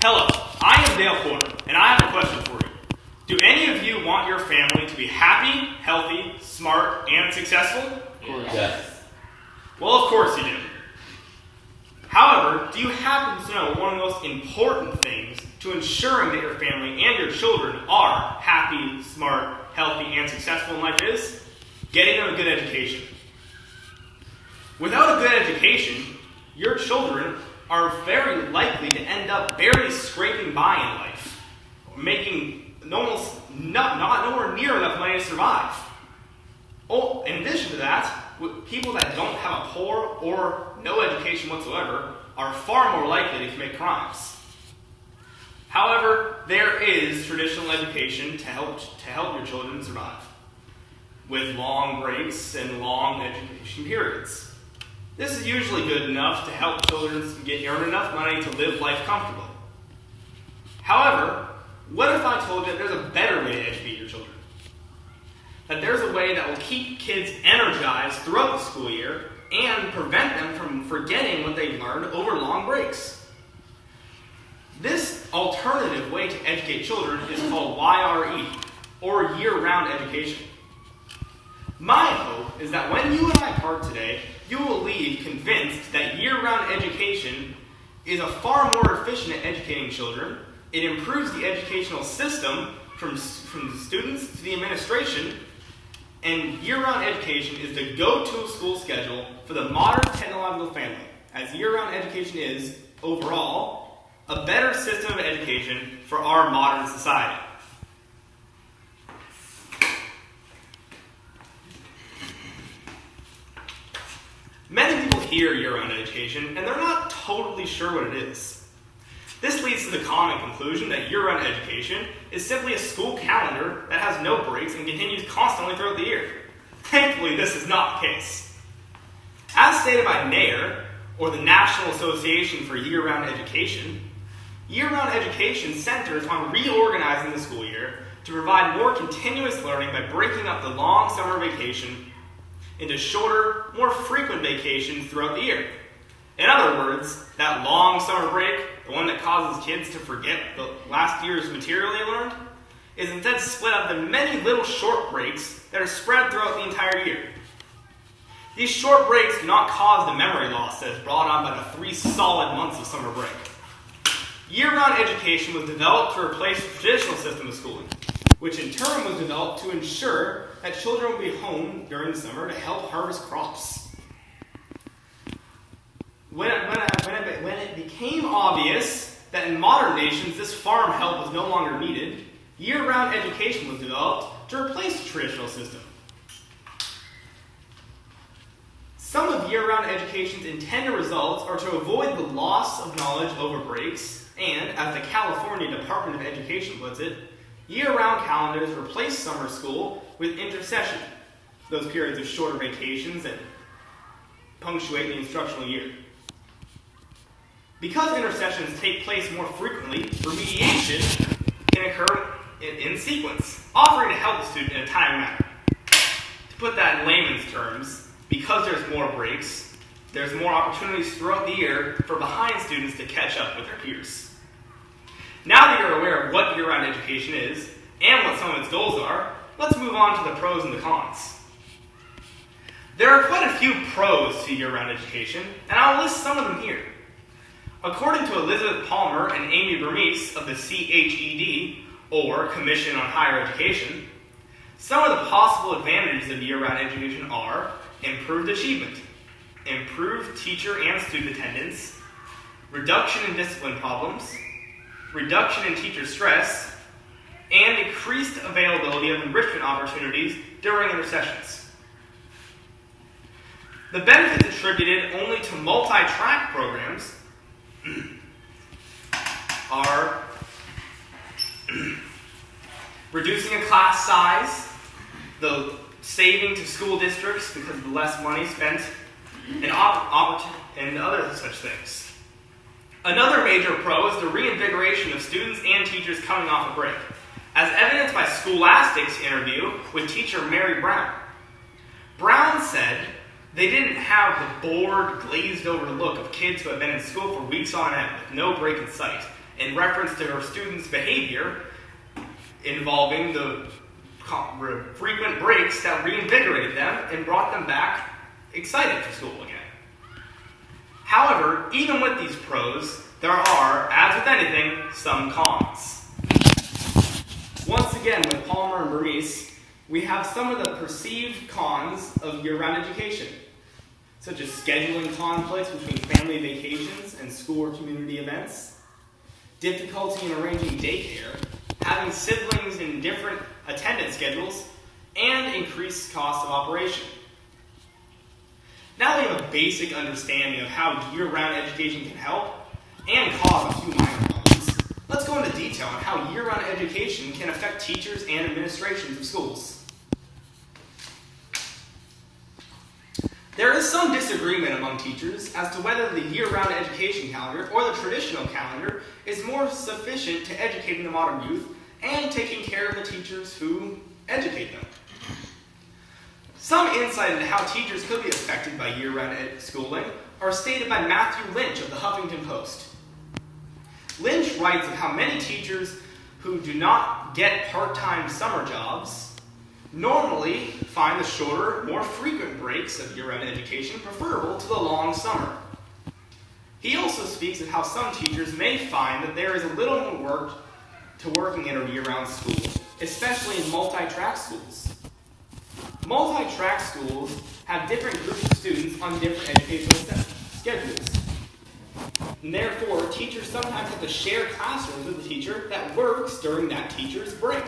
Hello, I am Dale Porter, and I have a question for you. Do any of you want your family to be happy, healthy, smart, and successful? Of course. Yes. Well, of course you do. However, do you happen to know one of the most important things to ensuring that your family and your children are happy, smart, healthy, and successful in life is? Getting them a good education. Without a good education, your children are very likely to end up barely scraping by in life, making almost not nowhere near enough money to survive. Oh, in addition to that, people that don't have a poor or no education whatsoever are far more likely to commit crimes. However, there is traditional education to help your children survive, with long breaks and long education periods. This is usually good enough to help children earn enough money to live life comfortably. However, what if I told you that there's a better way to educate your children? That there's a way that will keep kids energized throughout the school year and prevent them from forgetting what they've learned over long breaks. This alternative way to educate children is called YRE, or year-round education. My hope is that when you and I part today, you will leave convinced that year-round education is a far more efficient at educating children. It improves the educational system from the students to the administration, and year-round education is the go-to school schedule for the modern technological family, as year-round education is, overall, a better system of education for our modern society. Many people hear year-round education, and they're not totally sure what it is. This leads to the common conclusion that year-round education is simply a school calendar that has no breaks and continues constantly throughout the year. Thankfully, this is not the case. As stated by NAER, or the National Association for Year-Round Education, year-round education centers on reorganizing the school year to provide more continuous learning by breaking up the long summer vacation into shorter, more frequent vacations throughout the year. In other words, that long summer break, the one that causes kids to forget the last year's material they learned, is instead split up into many little short breaks that are spread throughout the entire year. These short breaks do not cause the memory loss that is brought on by the 3 solid months of summer break. Year-round education was developed to replace the traditional system of schooling, which in turn was developed to ensure that children would be home during the summer to help harvest crops. When it became obvious that in modern nations this farm help was no longer needed, year-round education was developed to replace the traditional system. Some of year-round education's intended results are to avoid the loss of knowledge over breaks, and, as the California Department of Education puts it, year-round calendars replace summer school with intersession, those periods of shorter vacations that punctuate the instructional year. Because intersessions take place more frequently, remediation can occur in sequence, offering to help the student in a timely manner. To put that in layman's terms, because there's more breaks, there's more opportunities throughout the year for behind students to catch up with their peers. Now that you're aware of what year-round education is and what some of its goals are, let's move on to the pros and the cons. There are quite a few pros to year-round education, and I'll list some of them here. According to Elizabeth Palmer and Amy Bermise of the CHED, or Commission on Higher Education, some of the possible advantages of year-round education are improved achievement, improved teacher and student attendance, reduction in discipline problems, reduction in teacher stress, and increased availability of enrichment opportunities during intersessions. The benefits attributed only to multi-track programs are reducing a class size, the saving to school districts because of the less money spent, and other such things. Another major pro is the reinvigoration of students and teachers coming off a break, as evidenced by Scholastic's interview with teacher Mary Brown. Brown said they didn't have the bored, glazed-over look of kids who have been in school for weeks on end with no break in sight, in reference to her students' behavior involving the frequent breaks that reinvigorated them and brought them back excited for school again. However, even with these pros, there are, as with anything, some cons. Once again, with Palmer and Burmese, we have some of the perceived cons of year-round education, such as scheduling conflicts between family vacations and school or community events, difficulty in arranging daycare, having siblings in different attendance schedules, and increased cost of operation. Now we have a basic understanding of how year-round education can help and cause a few minor problems. Let's go into detail on how year-round education can affect teachers and administrations of schools. There is some disagreement among teachers as to whether the year-round education calendar or the traditional calendar is more sufficient to educating the modern youth and taking care of the teachers who educate them. Some insight into how teachers could be affected by year-round schooling are stated by Matthew Lynch of the Huffington Post. Lynch writes of how many teachers who do not get part-time summer jobs normally find the shorter, more frequent breaks of year-round education preferable to the long summer. He also speaks of how some teachers may find that there is a little more work to working in a year-round school, especially in multi-track schools. Multi-track schools have different groups of students on different educational schedules. And therefore, teachers sometimes have to share classrooms with a teacher that works during that teacher's break.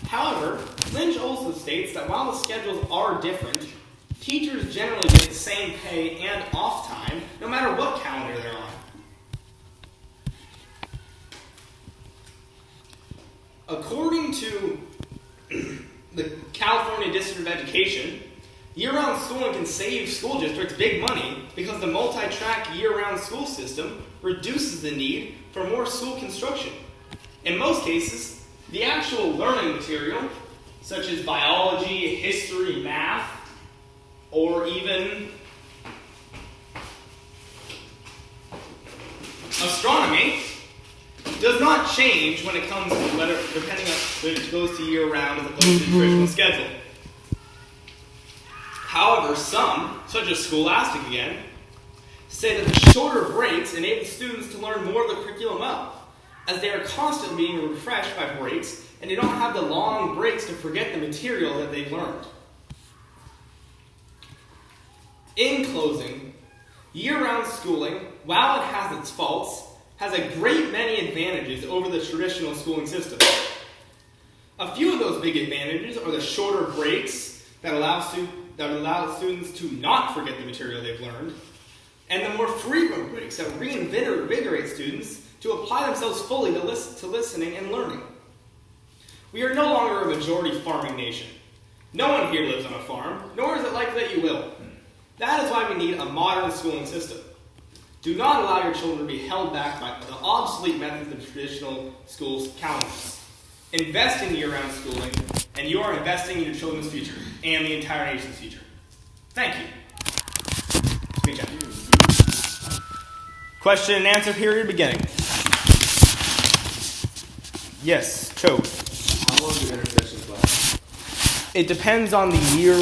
However, Lynch also states that while the schedules are different, teachers generally get the same pay and off time no matter what calendar they're on. According to the California District of Education, year-round schooling can save school districts big money because the multi-track year-round school system reduces the need for more school construction. In most cases, the actual learning material, such as biology, history, math, or even astronomy, does not change when it comes to whether, depending on whether it goes to year-round as opposed to the traditional schedule. However, some, such as Scholastic again, say that the shorter breaks enable students to learn more of the curriculum well, as they are constantly being refreshed by breaks, and they don't have the long breaks to forget the material that they've learned. In closing, year-round schooling, while it has its faults, has a great many advantages over the traditional schooling system. A few of those big advantages are the shorter breaks that allow students to not forget the material they've learned, and the more frequent breaks that reinvigorate students to apply themselves fully to listening and learning. We are no longer a majority farming nation. No one here lives on a farm, nor is it likely that you will. That is why we need a modern schooling system. Do not allow your children to be held back by the obsolete methods of traditional schools' calendars. Invest in year-round schooling, and you are investing in your children's future and the entire nation's future. Thank you. Good job. Question and answer period beginning. Yes, Cho. How long do intersections last? It depends on the year,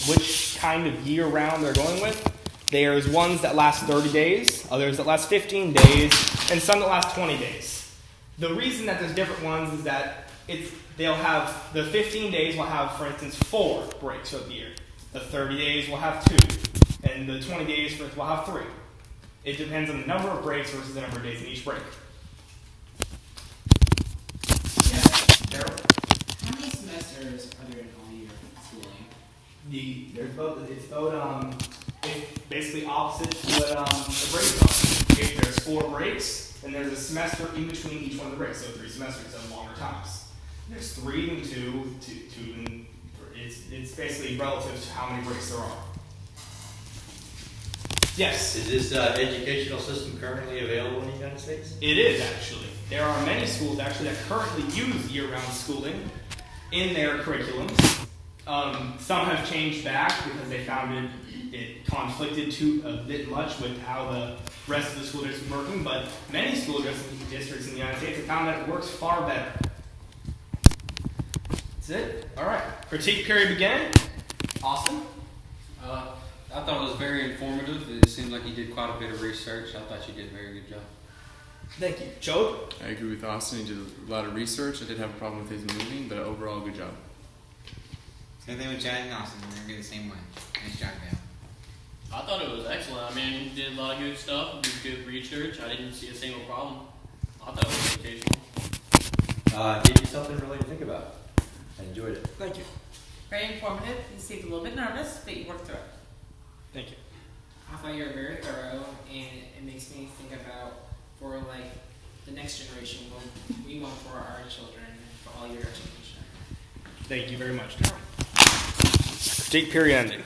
which kind of year-round they're going with. There's ones that last 30 days, others that last 15 days, and some that last 20 days. The reason that there's different ones is that they'll have, the 15 days will have, for instance, 4 breaks of the year. The 30 days will have 2, and the 20 days, for instance, will have 3. It depends on the number of breaks versus the number of days in each break. Yes, Carol? How many semesters are there in all year schooling? It's basically opposite to what the breaks are. If there's 4 breaks, then there's a semester in between each one of the breaks, so 3 semesters of longer times. There's 3 and 2, and it's basically relative to how many breaks there are. Yes? Is this educational system currently available in the United States? It is, actually. There are many schools, actually, that currently use year-round schooling in their curriculums. Some have changed back because they found it conflicted a bit much with how the rest of the school districts are working, but many school districts in the United States have found that it works far better. That's it. All right. Critique period beginning. Austin? I thought it was very informative. It seemed like you did quite a bit of research. I thought you did a very good job. Thank you. Joe? I agree with Austin. He did a lot of research. I did have a problem with his moving, but overall, good job. Same thing with Chad and Austin. They're going to be the same way. Nice job, Dale. I thought it was excellent. I mean, you did a lot of good stuff, did good research. I didn't see a single problem. I thought it was educational. Gave you something really to think about. I enjoyed it. Thank you. Very informative. You seemed a little bit nervous, but you worked through it. Thank you. I thought you were very thorough, and it makes me think about for like the next generation what we want for our children and for all your education. Thank you very much. Critique period ending.